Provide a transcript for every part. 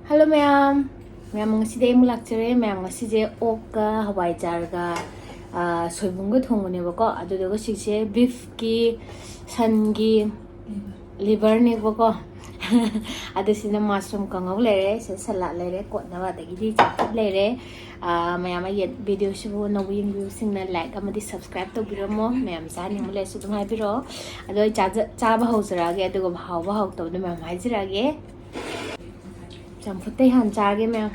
Hello ma'am. Ma'am ngasi mu lakchere ma'am ngasi je okka hawai jar ga soibung ga thong ne bako adu do ga sikse beef ki san gi liver ne bako adu sina mushroom kangau lere se salad lere ko na ba dagi di chap lere ma'am ye video shibu no wing view sing na like amadi subscribe to biro mo ma'am sa ni mu le su dum hai biro adu cha ba ho sara ge adu ga haw ba haw to ne ma'am hai jira ge Champhut han chage ma'am.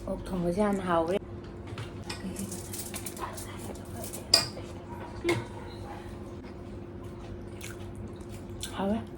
옥 통보지 안 하오래. 하오래.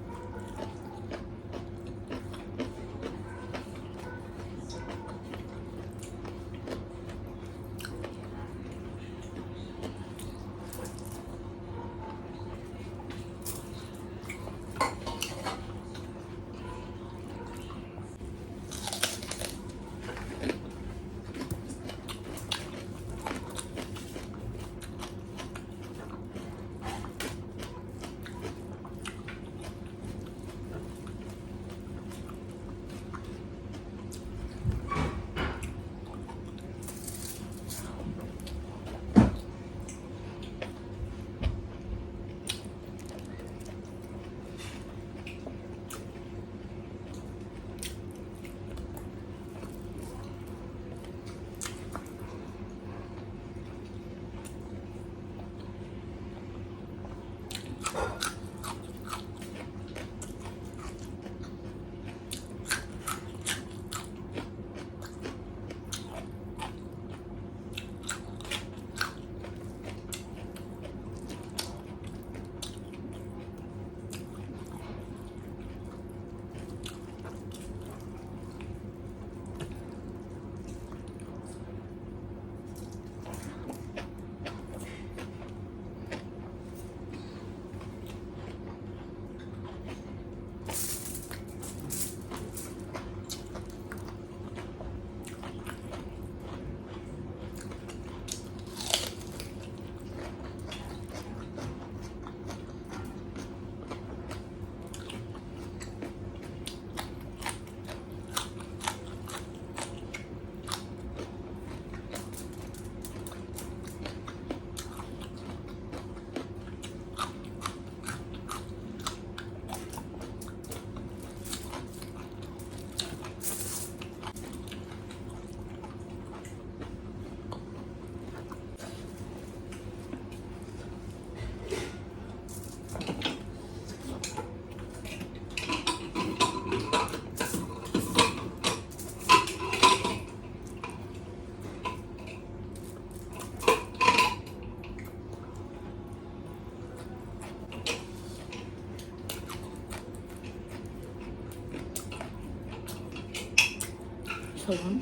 소금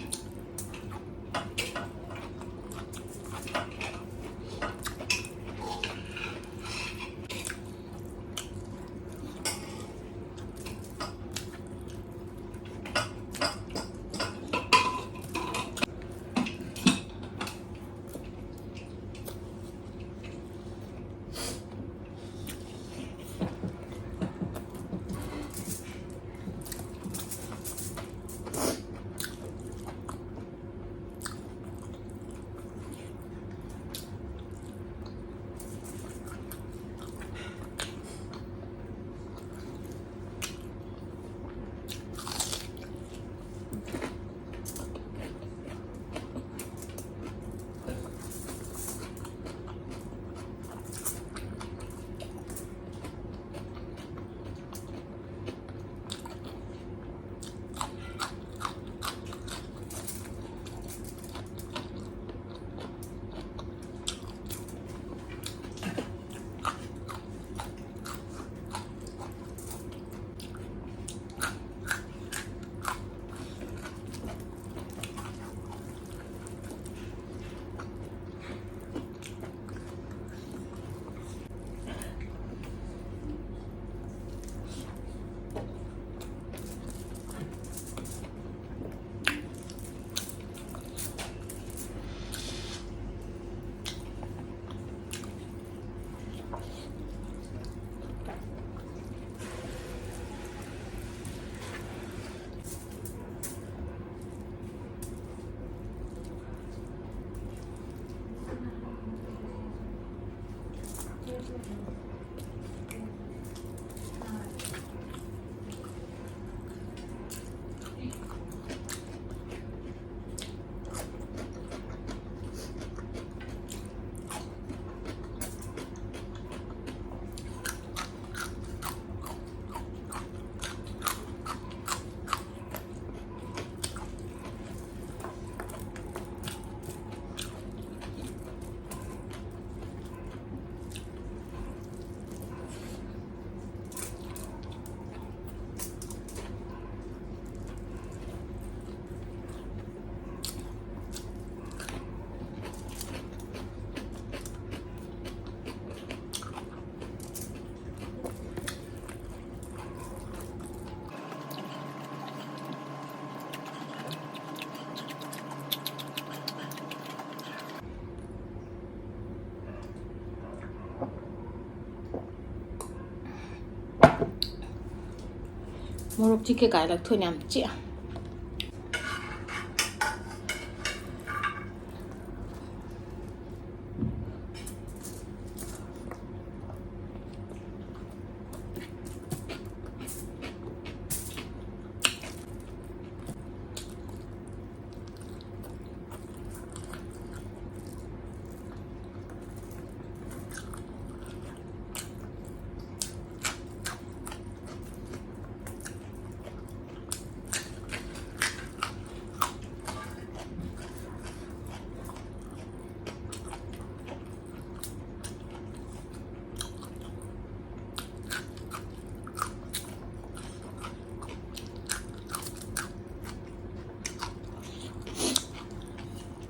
Morok chike kai lak thoi nyam chi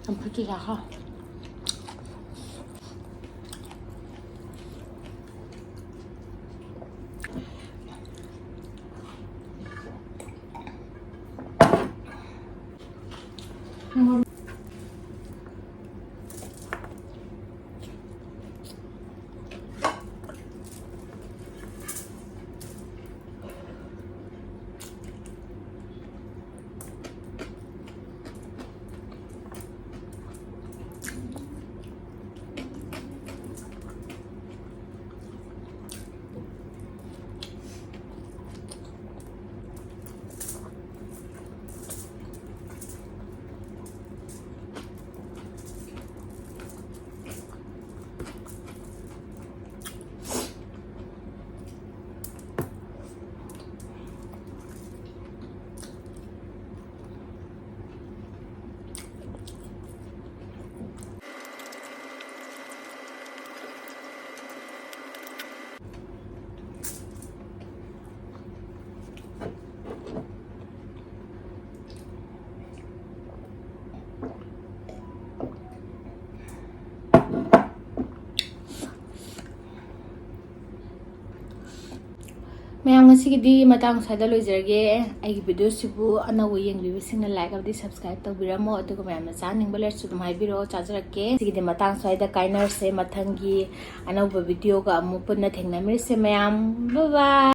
Am phu chi ha Mayam ngasigi matang sada loijarge ai video sibu anawu yengbibisingna like abdi subscribe tawbiramo aduga mayamna chaningbal lerchu dum haibiro chajarake sigidi matang saida kainer se mathangi anawu video ga amu punna thengnamirse mayam bye bye